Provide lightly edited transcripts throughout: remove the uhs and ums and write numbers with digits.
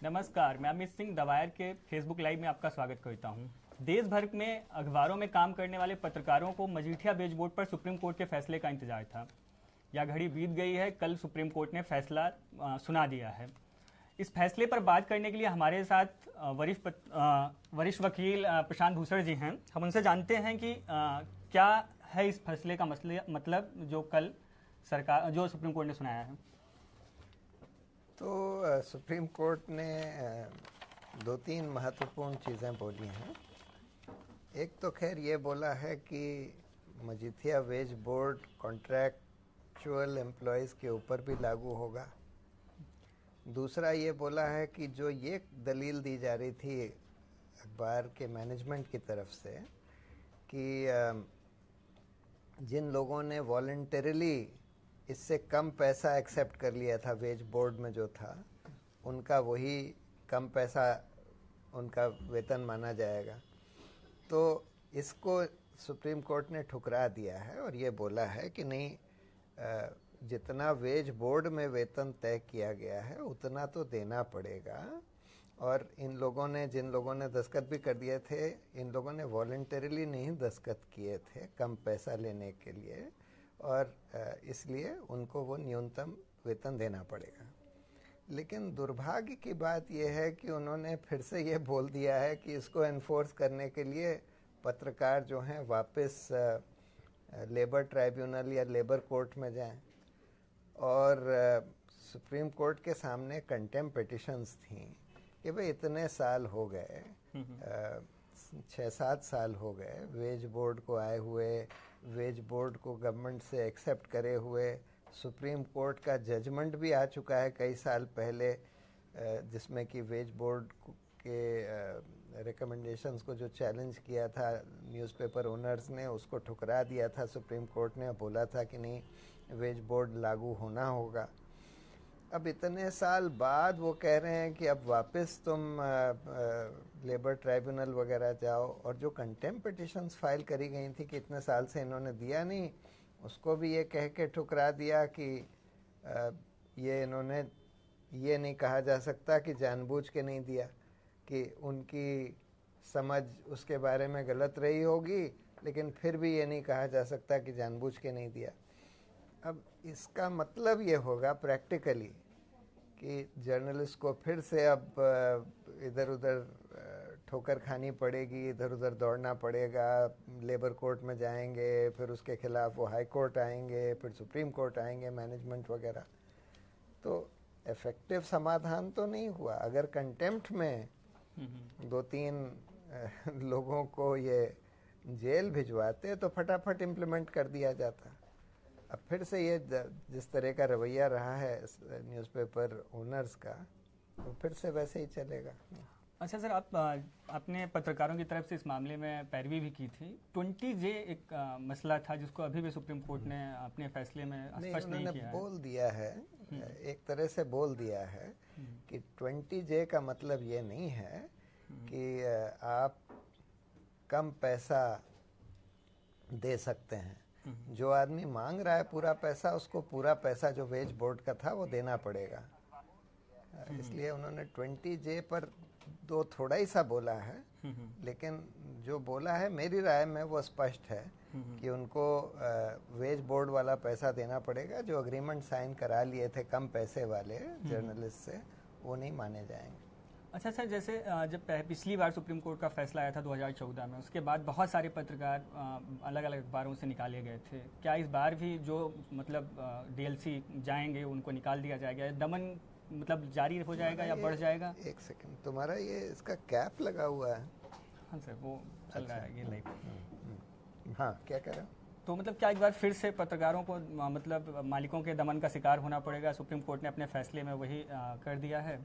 नमस्कार, मैं अमित सिंह दवायर के फेसबुक लाइव में आपका स्वागत करता हूं। देश भर में अखबारों में काम करने वाले पत्रकारों को मजीठिया वेज बोर्ड पर सुप्रीम कोर्ट के फैसले का इंतजार था। यह घड़ी बीत गई है। कल सुप्रीम कोर्ट ने फैसला सुना दिया है। इस फैसले पर बात करने के लिए हमारे साथ वरिष्ठ वकील प्रशांत भूषण जी हैं। हम उनसे जानते हैं कि क्या है इस फैसले का मतलब जो कल जो सुप्रीम कोर्ट ने सुनाया है। तो सुप्रीम कोर्ट ने दो तीन महत्वपूर्ण चीज़ें बोली हैं। एक तो खैर ये बोला है कि Majithia wage board contractual employees के ऊपर भी लागू होगा। दूसरा ये बोला है कि जो ये दलील दी जा रही थी अखबार के मैनेजमेंट की तरफ से कि जिन लोगों ने वॉलंटरीली इससे कम पैसा एक्सेप्ट कर लिया था वेज बोर्ड में जो था, उनका वही कम पैसा उनका वेतन माना जाएगा। तो इसको सुप्रीम कोर्ट ने ठुकरा दिया है और ये बोला है कि नहीं, जितना वेज बोर्ड में वेतन तय किया गया है उतना तो देना पड़ेगा। और इन लोगों ने, जिन लोगों ने दस्तखत भी कर दिए थे, इन लोगों ने वॉलंटरीली नहीं दस्तखत किए थे कम पैसा लेने के लिए, और इसलिए उनको वो न्यूनतम वेतन देना पड़ेगा। लेकिन दुर्भाग्य की बात यह है कि उन्होंने फिर से ये बोल दिया है कि इसको एनफोर्स करने के लिए पत्रकार जो हैं वापस लेबर ट्राइब्यूनल या लेबर कोर्ट में जाएं। और सुप्रीम कोर्ट के सामने कंटेम्प्ट पिटिशंस थी कि भाई इतने साल हो गए, 6-7 साल हो गए वेज बोर्ड को आए हुए, वेज बोर्ड को गवर्नमेंट से एक्सेप्ट करे हुए। सुप्रीम कोर्ट का जजमेंट भी आ चुका है कई साल पहले, जिसमें कि वेज बोर्ड के रिकमेंडेशंस को जो चैलेंज किया था न्यूज़पेपर ओनर्स ने, उसको ठुकरा दिया था सुप्रीम कोर्ट ने। बोला था कि नहीं, वेज बोर्ड लागू होना होगा। अब इतने साल बाद वो कह रहे हैं कि अब वापस तुम लेबर ट्राइब्यूनल वगैरह जाओ। और जो कंटेम्प्ट पिटिशंस फाइल करी गई थी कि इतने साल से इन्होंने दिया नहीं, उसको भी ये कह के ठुकरा दिया कि ये इन्होंने, ये नहीं कहा जा सकता कि जानबूझ के नहीं दिया, कि उनकी समझ उसके बारे में गलत रही होगी, लेकिन फिर भी ये नहीं कहा जा सकता कि जानबूझ के नहीं दिया। अब इसका मतलब ये होगा प्रैक्टिकली कि जर्नलिस्ट को फिर से अब इधर उधर ठोकर खानी पड़ेगी, इधर उधर दौड़ना पड़ेगा। लेबर कोर्ट में जाएंगे, फिर उसके खिलाफ वो हाई कोर्ट आएंगे, फिर सुप्रीम कोर्ट आएंगे, मैनेजमेंट वगैरह। तो इफेक्टिव समाधान तो नहीं हुआ। अगर कंटेम्प्ट में 2-3 लोगों को ये जेल भिजवाते तो फटाफट इम्प्लीमेंट कर दिया जाता। अब फिर से ये जिस तरह का रवैया रहा है न्यूज़पेपर ओनर्स का, वो फिर से वैसे ही चलेगा। अच्छा सर, आपने पत्रकारों की तरफ से इस मामले में पैरवी भी की थी। 20J एक मसला था जिसको अभी भी सुप्रीम कोर्ट ने अपने फैसले में स्पष्ट नहीं किया है। बोल दिया है, एक तरह से बोल दिया है कि 20J का मतलब ये नहीं है कि आप कम पैसा दे सकते हैं। जो आदमी मांग रहा है पूरा पैसा, उसको पूरा पैसा जो वेज बोर्ड का था वो देना पड़ेगा। इसलिए उन्होंने 20J पर दो थोड़ा ही सा बोला है, लेकिन जो बोला है मेरी राय में वो स्पष्ट है कि उनको वेज बोर्ड वाला पैसा देना पड़ेगा। जो अग्रीमेंट साइन करा लिए थे कम पैसे वाले जर्नलिस्ट से, वो नहीं माने जाएंगे। अच्छा सर, जैसे जब पिछली बार सुप्रीम कोर्ट का फैसला आया था 2014 में, उसके बाद बहुत सारे पत्रकार अलग अलग अखबारों से निकाले गए थे। क्या इस बार भी जो मतलब DLC जाएंगे उनको निकाल दिया जाएगा? दमन मतलब जारी हो जाएगा या बढ़ जाएगा? एक सेकंड, तुम्हारा ये इसका कैप लगा हुआ है? हाँ सर, वो चल रहा है ये लाइव। हाँ, क्या कह रहे हो? तो मतलब क्या एक बार फिर से पत्रकारों को मतलब मालिकों के दमन का शिकार होना पड़ेगा? सुप्रीम कोर्ट ने अपने फैसले में वही कर दिया है।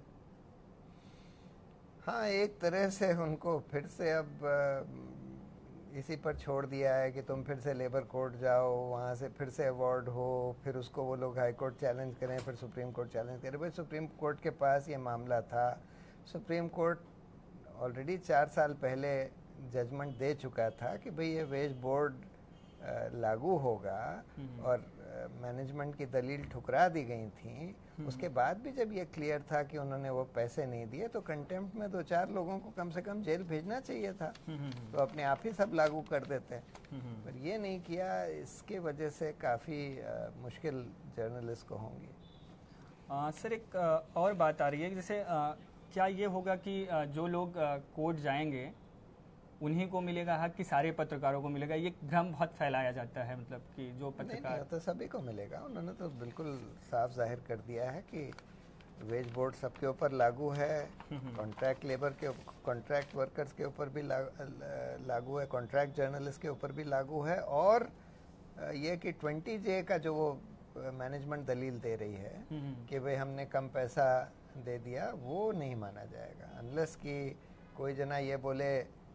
हाँ, एक तरह से उनको फिर से अब इसी पर छोड़ दिया है कि तुम फिर से लेबर कोर्ट जाओ, वहाँ से फिर से अवार्ड हो, फिर उसको वो लोग हाई कोर्ट चैलेंज करें, फिर सुप्रीम कोर्ट चैलेंज करें। भाई सुप्रीम कोर्ट के पास ये मामला था। सुप्रीम कोर्ट ऑलरेडी 4 साल पहले जजमेंट दे चुका था कि भाई ये वेज बोर्ड लागू होगा और मैनेजमेंट की दलील ठुकरा दी गई थी, उसके बाद भी जब ये क्लियर था कि उन्होंने वो पैसे नहीं दिए तो कंटेम्प्ट में 2-4 लोगों को कम से कम जेल भेजना चाहिए था। तो अपने आप ही सब लागू कर देते, पर ये नहीं किया। इसके वजह से काफ़ी मुश्किल जर्नलिस्ट को होंगी। सर एक और बात आ रही है, जैसे क्या ये होगा कि जो लोग कोर्ट जाएंगे उन्हीं को मिलेगा हक कि सारे पत्रकारों को मिलेगा? ये भ्रम बहुत फैलाया जाता है, मतलब कि जो पत्रकार नहीं, तो सभी को मिलेगा। उन्होंने तो बिल्कुल साफ जाहिर कर दिया है कि वेज बोर्ड सबके ऊपर लागू है, कॉन्ट्रैक्ट लेबर के, कॉन्ट्रैक्ट वर्कर्स के ऊपर भी लागू है, कॉन्ट्रैक्ट जर्नलिस्ट के ऊपर भी लागू है। और ये कि 20J का जो वो मैनेजमेंट दलील दे रही है कि भाई हमने कम पैसा दे दिया, वो नहीं माना जाएगा अनलेस कि कोई जना ये बोले,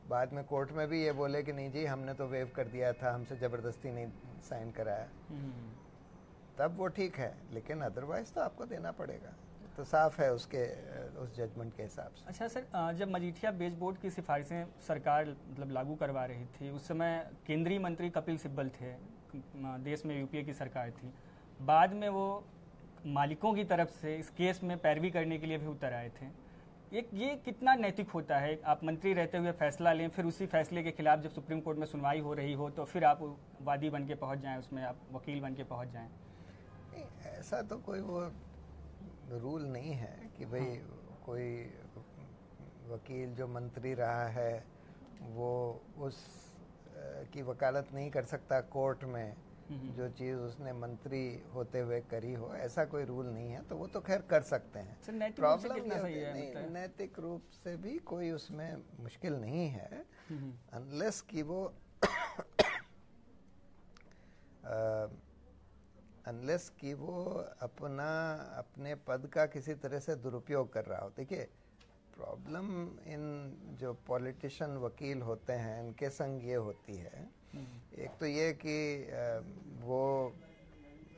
बाद में कोर्ट में भी ये बोले कि नहीं जी हमने तो वेव कर दिया था, हमसे ज़बरदस्ती नहीं साइन कराया, तब वो ठीक है। लेकिन अदरवाइज तो आपको देना पड़ेगा, तो साफ है उसके उस जजमेंट के हिसाब से। अच्छा सर, जब मजीठिया वेज बोर्ड की सिफारिशें सरकार मतलब लागू करवा रही थी, उस समय केंद्रीय मंत्री कपिल सिब्बल थे, देश में यूपीए की सरकार थी। बाद में वो मालिकों की तरफ से इस केस में पैरवी करने के लिए भी उतर आए थे। ये कितना नैतिक होता है? आप मंत्री रहते हुए फैसला लें, फिर उसी फैसले के खिलाफ जब सुप्रीम कोर्ट में सुनवाई हो रही हो तो फिर आप वादी बन के पहुँच जाएँ, उसमें आप वकील बन के पहुँच जाएँ। ऐसा तो कोई वो रूल नहीं है कि भाई कोई वकील जो मंत्री रहा है वो उस की वकालत नहीं कर सकता कोर्ट में जो चीज़ उसने मंत्री होते हुए करी हो। ऐसा कोई रूल नहीं है, तो वो तो खैर कर सकते हैं। प्रॉब्लम नैतिक रूप से भी कोई उसमें मुश्किल नहीं है, अनलेस कि वो अनलेस कि वो अपने पद का किसी तरह से दुरुपयोग कर रहा हो। देखिए, प्रॉब्लम इन जो पॉलिटिशियन वकील होते हैं इनके संग ये होती है, एक तो ये कि वो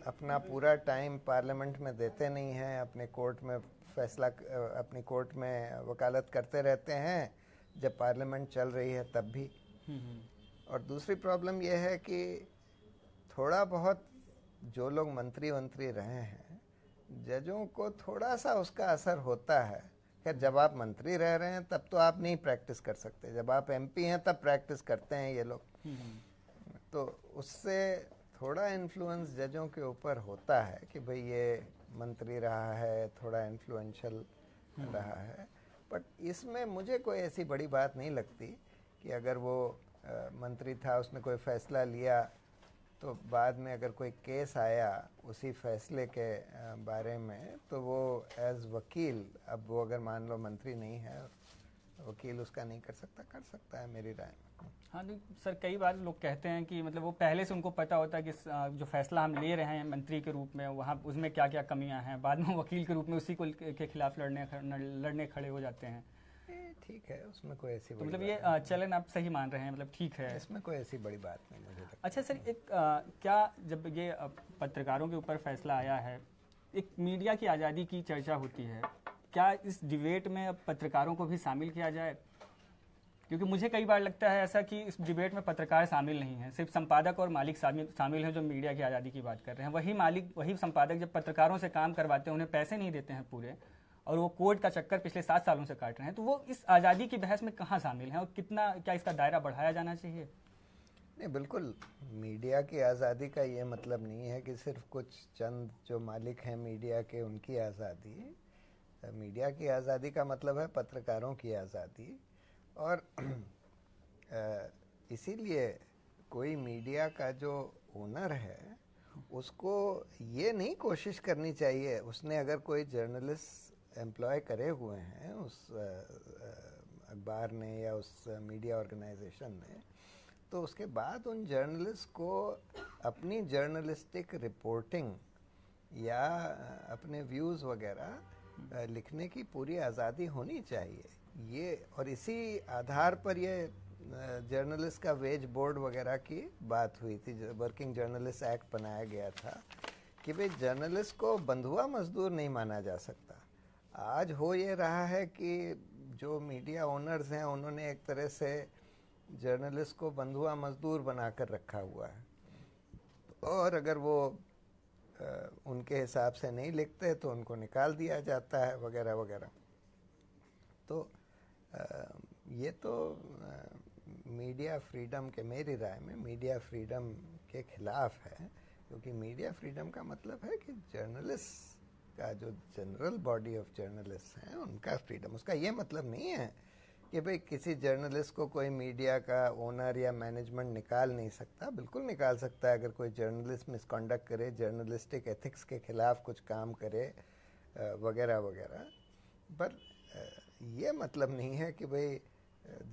अपना पूरा टाइम पार्लियामेंट में देते नहीं हैं, अपने कोर्ट में फैसला, अपनी कोर्ट में वकालत करते रहते हैं जब पार्लियामेंट चल रही है तब भी। और दूसरी प्रॉब्लम ये है कि थोड़ा बहुत जो लोग मंत्री रहे हैं, जजों को थोड़ा सा उसका असर होता है। खैर, जब आप मंत्री रह रहे हैं तब तो आप नहीं प्रैक्टिस कर सकते, जब आप एमपी हैं तब प्रैक्टिस करते हैं ये लोग, तो उससे थोड़ा इन्फ्लुएंस जजों के ऊपर होता है कि भाई ये मंत्री रहा है, थोड़ा इन्फ्लुएंशियल रहा है। बट इसमें मुझे कोई ऐसी बड़ी बात नहीं लगती कि अगर वो मंत्री था, उसने कोई फैसला लिया, तो बाद में अगर कोई केस आया उसी फैसले के बारे में, तो वो एज वकील, अब वो अगर मान लो मंत्री नहीं है, वकील उसका नहीं कर सकता है मेरी राय में। हाँ सर, कई बार लोग कहते हैं कि मतलब वो पहले से उनको पता होता है कि जो फैसला हम ले रहे हैं मंत्री के रूप में, वहाँ उसमें क्या क्या कमियां हैं, बाद में वकील के रूप में उसी को के खिलाफ लड़ने खड़े हो जाते हैं। ठीक है, उसमें कोई ऐसी तो मतलब ये चलन आप सही मान रहे हैं, मतलब ठीक है, इसमें कोई ऐसी बड़ी बात नहीं मुझे लगता। अच्छा सर, एक क्या जब ये पत्रकारों के ऊपर फैसला आया है, एक मीडिया की आज़ादी की चर्चा होती है, क्या इस डिबेट में अब पत्रकारों को भी शामिल किया जाए? क्योंकि मुझे कई बार लगता है ऐसा कि इस डिबेट में पत्रकार शामिल नहीं है, सिर्फ संपादक और मालिक शामिल हैं जो मीडिया की आज़ादी की बात कर रहे हैं। वही मालिक, वही संपादक जब पत्रकारों से काम करवाते हैं, उन्हें पैसे नहीं देते हैं पूरे, और वो कोर्ट का चक्कर पिछले 7 सालों से काट रहे हैं, तो वो इस आज़ादी की बहस में कहाँ शामिल हैं और कितना, क्या इसका दायरा बढ़ाया जाना चाहिए? नहीं, बिल्कुल मीडिया की आज़ादी का ये मतलब नहीं है कि सिर्फ कुछ चंद जो मालिक हैं मीडिया के उनकी आज़ादी। मीडिया की आज़ादी का मतलब है पत्रकारों की आज़ादी। और इसीलिए कोई मीडिया का जो ओनर है उसको ये नहीं कोशिश करनी चाहिए, उसने अगर कोई जर्नलिस्ट एम्प्लॉय करे हुए हैं उस अखबार ने या उस मीडिया ऑर्गेनाइजेशन ने, तो उसके बाद उन जर्नलिस्ट को अपनी जर्नलिस्टिक रिपोर्टिंग या अपने व्यूज़ वगैरह लिखने की पूरी आज़ादी होनी चाहिए। ये और इसी आधार पर ये जर्नलिस्ट का वेज बोर्ड वगैरह की बात हुई थी, वर्किंग जर्नलिस्ट एक्ट बनाया गया था कि भाई जर्नलिस्ट को बंधुआ मजदूर नहीं माना जा सकता। आज हो ये रहा है कि जो मीडिया ओनर्स हैं उन्होंने एक तरह से जर्नलिस्ट को बंधुआ मजदूर बनाकर रखा हुआ है, और अगर वो उनके हिसाब से नहीं लिखते तो उनको निकाल दिया जाता है वगैरह वगैरह। तो ये तो मीडिया फ्रीडम के, मेरी राय में मीडिया फ्रीडम के खिलाफ है, क्योंकि मीडिया फ्रीडम का मतलब है कि जर्नलिस्ट का जो जनरल बॉडी ऑफ जर्नलिस्ट हैं उनका फ्रीडम। उसका ये मतलब नहीं है कि भाई किसी जर्नलिस्ट को कोई मीडिया का ओनर या मैनेजमेंट निकाल नहीं सकता। बिल्कुल निकाल सकता है, अगर कोई जर्नलिस्ट मिसकंडक्ट करे, जर्नलिस्टिक एथिक्स के खिलाफ कुछ काम करे वगैरह वगैरह। पर ये मतलब नहीं है कि भाई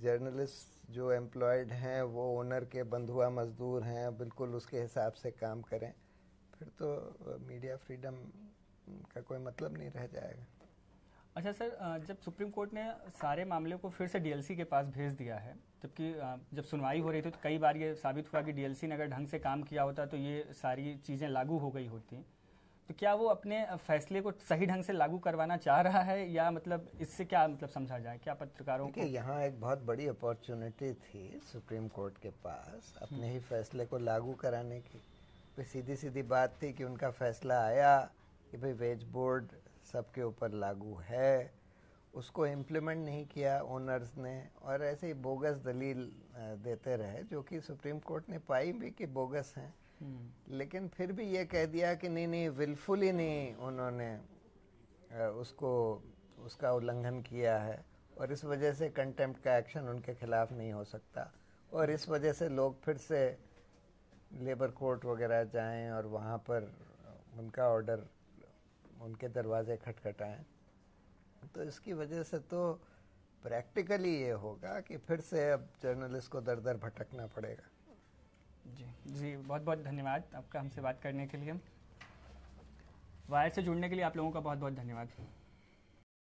जर्नलिस्ट जो एम्प्लॉयड हैं वो ओनर के बंधुआ मजदूर हैं, बिल्कुल उसके हिसाब से काम करें, फिर तो मीडिया फ्रीडम का कोई मतलब नहीं रह जाएगा। अच्छा सर, जब सुप्रीम कोर्ट ने सारे मामले को फिर से डीएलसी के पास भेज दिया है, जबकि जब सुनवाई हो रही थी तो कई बार ये साबित हुआ कि डीएलसी ने अगर ढंग से काम किया होता तो ये सारी चीज़ें लागू हो गई होती, तो क्या वो अपने फैसले को सही ढंग से लागू करवाना चाह रहा है, या मतलब इससे क्या मतलब समझा जाए? क्या पत्रकारों को यहाँ एक बहुत बड़ी अपॉर्चुनिटी थी सुप्रीम कोर्ट के पास अपने ही फैसले को लागू कराने की। सीधी सीधी बात थी कि उनका फैसला आया कि भाई वेज बोर्ड सबके ऊपर लागू है, उसको इम्प्लीमेंट नहीं किया ओनर्स ने, और ऐसे ही बोगस दलील देते रहे जो कि सुप्रीम कोर्ट ने पाई भी कि बोगस हैं। लेकिन फिर भी ये कह दिया कि नहीं विलफुली नहीं उन्होंने उसका उल्लंघन किया है, और इस वजह से कंटेम्प्ट का एक्शन उनके खिलाफ नहीं हो सकता, और इस वजह से लोग फिर से लेबर कोर्ट वगैरह जाएं और वहाँ पर उनका ऑर्डर, उनके दरवाजे खटखटाएं। तो इसकी वजह से तो प्रैक्टिकली ये होगा कि फिर से अब जर्नलिस्ट को दर दर भटकना पड़ेगा। जी बहुत बहुत धन्यवाद आपका हमसे बात करने के लिए। वायर से जुड़ने के लिए आप लोगों का बहुत बहुत धन्यवाद।